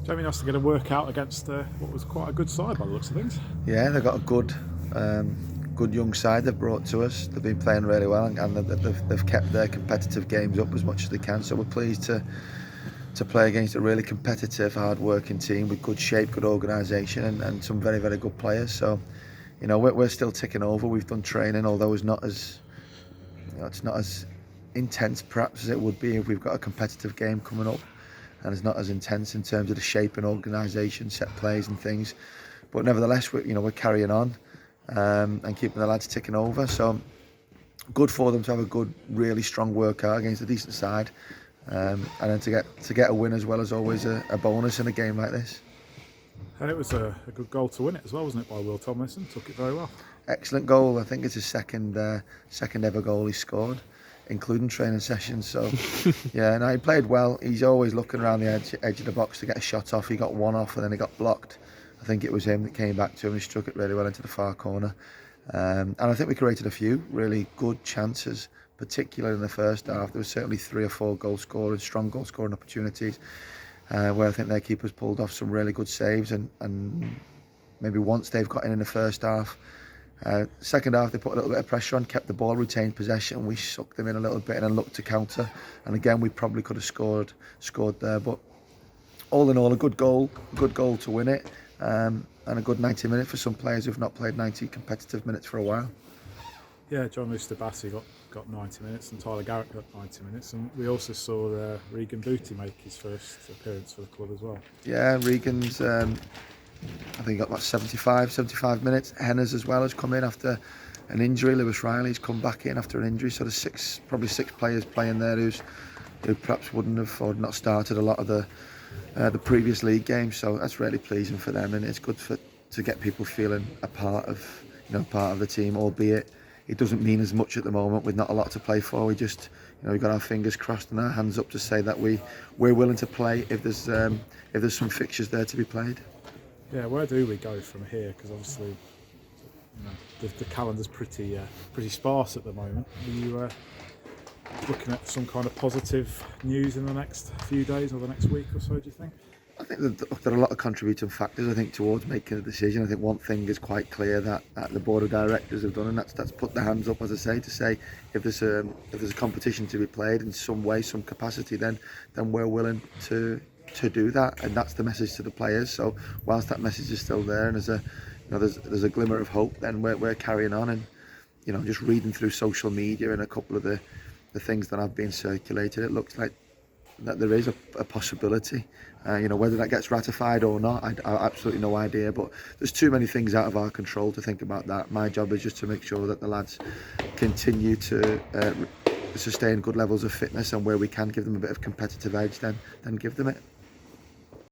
So it'd be nice to get a workout against what was quite a good side by the looks of things. Yeah, they've got a good young side they've brought to us. They've been playing really well, and they've kept their competitive games up as much as they can. So we're pleased to play against a really competitive, hard-working team with good shape, good organisation, and some very, very good players. So, we're still ticking over. We've done training, although it's not as intense perhaps as it would be if we've got a competitive game coming up, and it's not as intense in terms of the shape and organisation, set plays and things. But nevertheless, we're carrying on and keeping the lads ticking over. So good for them to have a good, really strong workout against a decent side, and then to get a win as well is always a bonus in a game like this. And it was a good goal to win it as well, wasn't it, by Will Tomlinson? Took it very well. Excellent goal. I think it's his second ever goal he scored, including training sessions. So yeah, no, he played well. He's always looking around the edge of the box to get a shot off. He got one off and then he got blocked. I think it was him that came back to him and he struck it really well into the far corner. And I think we created a few really good chances, particularly in the first half. There was certainly 3 or 4 strong goal scoring opportunities, where I think their keepers pulled off some really good saves, and maybe once they've got in the first half. Second half they put a little bit of pressure on, kept the ball, retained possession. We sucked them in a little bit and then looked to counter, and again we probably could have scored there. But all in all, a good goal to win it, and a good 90 minutes for some players who've not played 90 competitive minutes for a while. Yeah, John Lustabassi got 90 minutes and Tyler Garrett got 90 minutes, and we also saw Regan Booty make his first appearance for the club as well. Yeah, Regan's I think he got about 75 minutes. Henners as well has come in after an injury. Lewis Riley's come back in after an injury. So there's probably six players playing there who perhaps wouldn't have or not started a lot of the previous league games. So that's really pleasing for them, and it's good to get people feeling a part of the team, albeit it doesn't mean as much at the moment with not a lot to play for. We just we've got our fingers crossed and our hands up to say that we're willing to play if there's some fixtures there to be played. Yeah, where do we go from here? Because obviously, the calendar's pretty sparse at the moment. Are you looking at some kind of positive news in the next few days or the next week or so? Do you think? I think that there are a lot of contributing factors. I think towards making a decision. I think one thing is quite clear that the board of directors have done, and that's put their hands up, as I say, to say if there's a competition to be played in some way, some capacity, then we're willing to do that, and that's the message to the players. So whilst that message is still there, and there's a glimmer of hope, then we're carrying on. And just reading through social media and a couple of the things that have been circulated, it looks like that there is a possibility. Whether that gets ratified or not, I absolutely no idea. But there's too many things out of our control to think about that. My job is just to make sure that the lads continue to sustain good levels of fitness, and where we can give them a bit of competitive edge, then give them it.